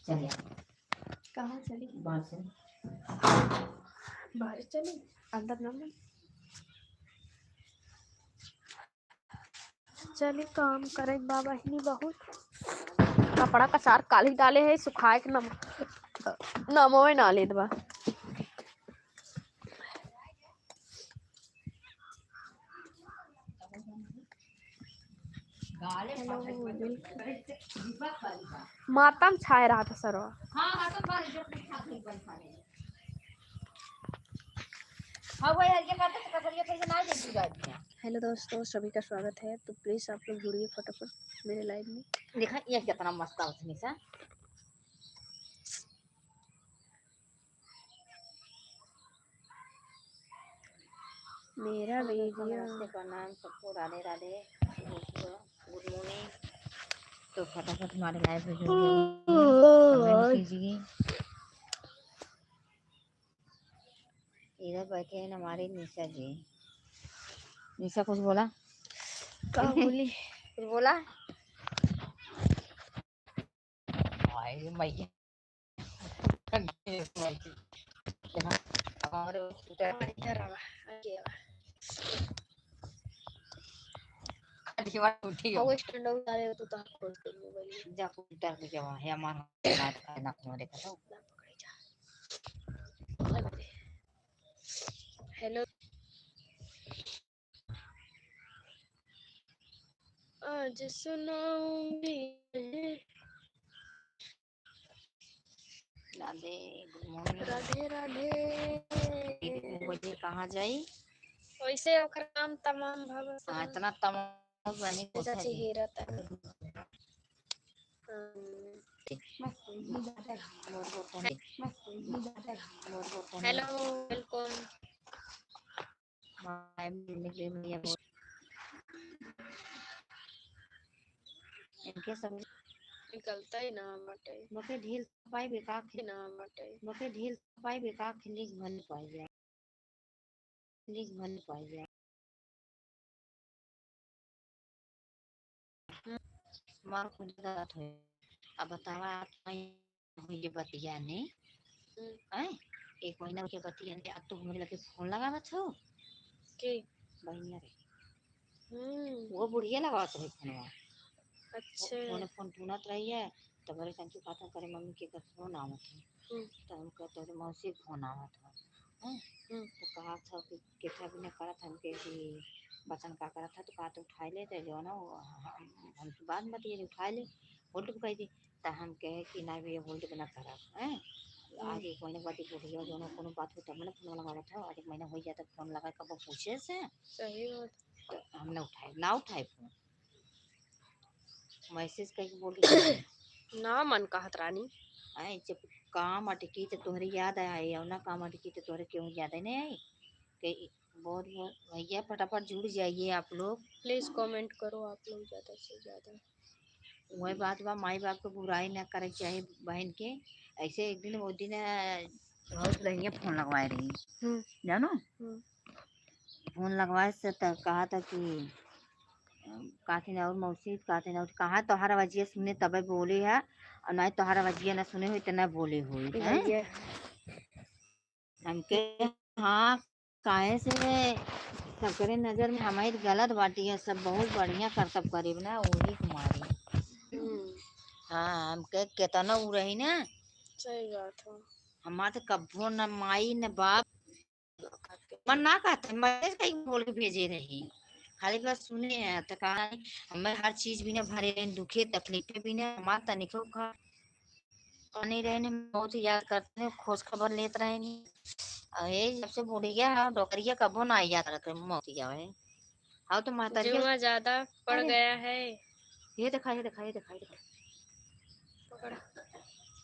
चलिए कहाँ चली? बाहर से बाहर चली, अंदर ना में। चलिए काम करे बाबा ही बहुत। कपड़ा कसार काली डाले है सुखाए के नमो ना ले दबा। माता में छाए रहा था सरवा। हेलो दोस्तों, सभी का स्वागत है। तो प्लीज आप लोग जुड़िए फटाफट मेरे लाइव में। देखा ये कितना मस्त है उसमें से। मेरा वीडियो नमस्ते प्रणाम सबको, राधे राधे, गुड मॉर्निंग। तो फटाफट हमारे लाइव में जुड़िए, कमेंट कीजिए। इधर बैठे हैं हमारे निशा जी। निशा कुछ बोला? क्या बोली? कुछ बोला? भाई मैया हमारे उठी हो स्टैंड आउट आ रहे हो तो खोल दे मोबाइल जा उतर के जवा है हमारा रात का ना तुम्हारे का तो पकड़े जा। हेलो, आज सुनाऊंगी राधे, गुड मॉर्निंग। राधे राधे। बजे कहाँ जाई वैसे ओकर काम तमाम भगत इतना तमाम बनी को चाची हेरा था। Hello, welcome. इनके सब निकलता ही ना बटे बके ढील पाई बेका ना बटे बके ढील पाई बेका खिली भन पाई जाए लीक भन पाई जाए मार खुद गलत है। अब बतावा ये बतिया ने हैं एक महीना के बतिया ने अब तो हमरे लगे फोन लगावत हो के बढ़िया रे। वो बुढ़िया लगावत रही फोनवा। अच्छा फोन फोन टूनत रही है तो बड़े संकी बात करे मम्मी के फोन आवत है तो हम कहते थे मौसी फोन आवत है तो कहा था कि केठा भी नहीं करा था हमके कि बचन का करा था तो कहा तो उठा ले तो जो ना हम तो बाद में ये उठा ले होल्ड पे कही थी तो हम कहे कि ना भैया होल्ड पे ना करा है। आज एक महीने बाद बुढ़िया जो कोनो बात हो तब मैंने फोन लगाया था। आज एक महीना हो जाता फोन लगा कब पूछे से सही बात। तो हमने उठाए ना उठाए फोन मैसेज कहीं बोली ना मन कहत रानी आई जब काम अटकी तो तुम्हारी याद आई और ना काम अटकी तो तुम्हारे क्यों याद नहीं आई कि बहुत भैया फटाफट जुड़ जाइए आप लोग। प्लीज कमेंट करो आप लोग ज्यादा से ज्यादा। वही बात बा माई बाप को बुराई ना करे चाहे बहन के। ऐसे एक दिन वो दिन बहुत रही फोन लगवाए रही जानो फोन लगवाए से तो कहा था कि काथिन और मौसी काथिन और कहा तोहरा वजिया सुने तबे बोली है और नहीं तोहरा वजिया ना सुने हुई तो ना बोले हुई है हमके। हाँ काहे से सबके नजर में हमारी गलत बाटी है सब बहुत बढ़िया करतब करीब ना वही कुमारी। हाँ हमके केतना उ रही ना सही बात है। हमारे तो कब्बो न माई न बाप मन ना कहते मैसेज कहीं बोल के भेजे रही खाली बस सुने हैं तो कहा हमें हर चीज भी ना भरे रहे दुखे तकलीफे भी ना हमारे तनिको का नहीं रहे बहुत याद करते खोज खबर लेते रहेंगे। ये जब से बुढ़िया डोकरिया कबो ना आई याद रखे मोतिया है। हाँ तो महतरिया जुआ ज्यादा पड़ गया है। ये दिखा ये दिखा ये दिखा पकड़ा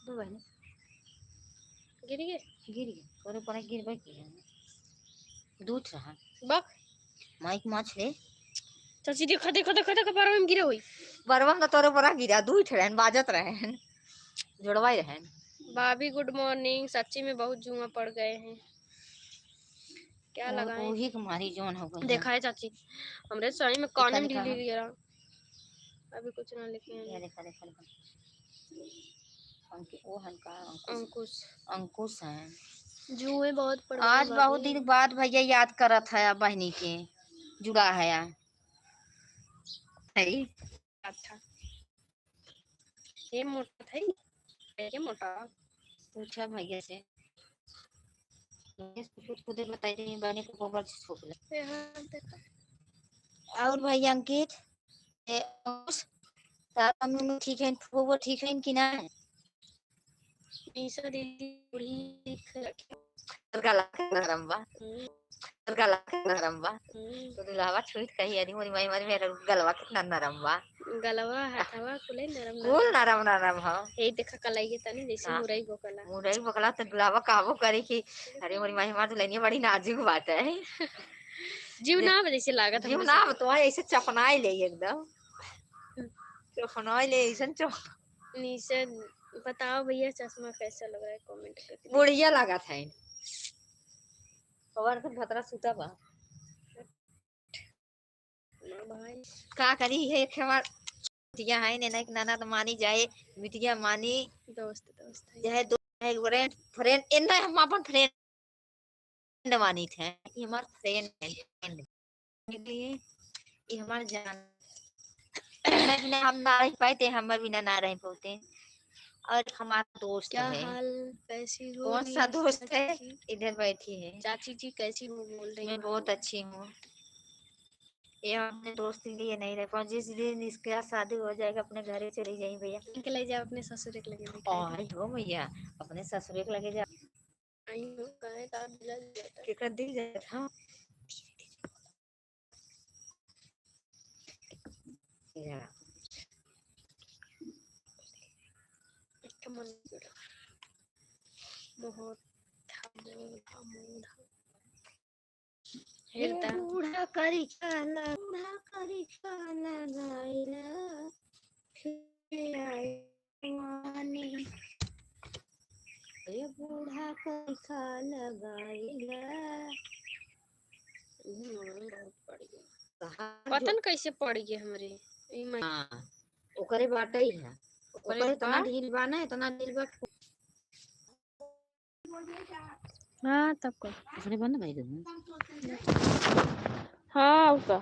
दो बहने गिर गए तोरे पर गिर गई दूध रहा बक माइक माछ ले चाची देखो देखो देखो देखो परवा में गिरे हुई बरवा तोरे पर गिरा दूध रहन बाजत रहन जोड़वाई रहन। भाभी गुड मॉर्निंग। सच्ची में बहुत जुआ पड़ गए हैं। क्या लगाएं? वही कुमारी जोन हो गई देखा है चाची हमरे सही में कान में ढीली गिरा। अभी कुछ ना लिखे हैं। देखा देखा देखा वो हनका अंकुश अंकुश है। जुए बहुत पड़ गए आज बहुत भाभी। दिन बाद भैया याद करत है बहनी के जुड़ा है अच्छा ये मोटा था ये मोटा पूछा भैया से खुद बताई रही बहनी को गोबर से छोप ले। हाँ, देखो। और भैया अंकित अंकुश तारा मम्मी ठीक है वो ठीक है कि ना निशा दीदी बूढ़ी दिख रखी। गला नरम बा गला नरम बा तो दुलावा छुईत कही अनी मोरी माई मारी मेरा गलवा कितना नरम बा गलवा हथवा कुले नरम कुल नरम नरम हो यही देखा कलाई तनी जैसे मुरई गोकला मुरई बकला तो दुलावा काबू करे कि अरे मोरी माई हमार दुल्हनिया बड़ी नाजुक बात है जीव ना जैसे लागत जीव ना तो ऐसे चपनाए ले एकदम चपनाए ले ऐसे चप निशा बताओ भैया चश्मा कैसा लग रहा है कमेंट करके बढ़िया लगा था खबर तो भतरा सुता बा भाई का करी है हमार बिटिया है ने एक नाना तो मानी जाए बिटिया मानी दोस्त दोस्त है जाए दो है फ्रेंड फ्रेंड इतना हम अपन फ्रेंड मानी थे ये हमार फ्रेंड है ये हमार जान बिना हम ना रह पाते हमारे बिना ना रह पाते और हमारा दोस्त क्या है हाल कैसी हो कौन सा दोस्त है इधर बैठी है चाची जी कैसी हो बोल रही मैं बहुत अच्छी हूँ ये अपने दोस्त के लिए नहीं रह पाऊँ जिस दिन इसका शादी हो जाएगा अपने घर ही चली जाएंगे भैया इनके ले जाओ अपने ससुर के लगे आई हो भैया अपने ससुर के लगे जा आई हो कहे का दिला जाता केकर दिल जाए हाँ मन बहुत हेरता बूढ़ा करी काला गाइला फिर आईवानी ये बूढ़ा करी काला गाइला बहुत पड़ गया पतन कैसे पड़ गया हमरे हाँ ओकरे बाटे ही है ओकरे इतना ढील बा ना इतना ढील बा हाँ तब कर अपने बन भाई हाँ उसका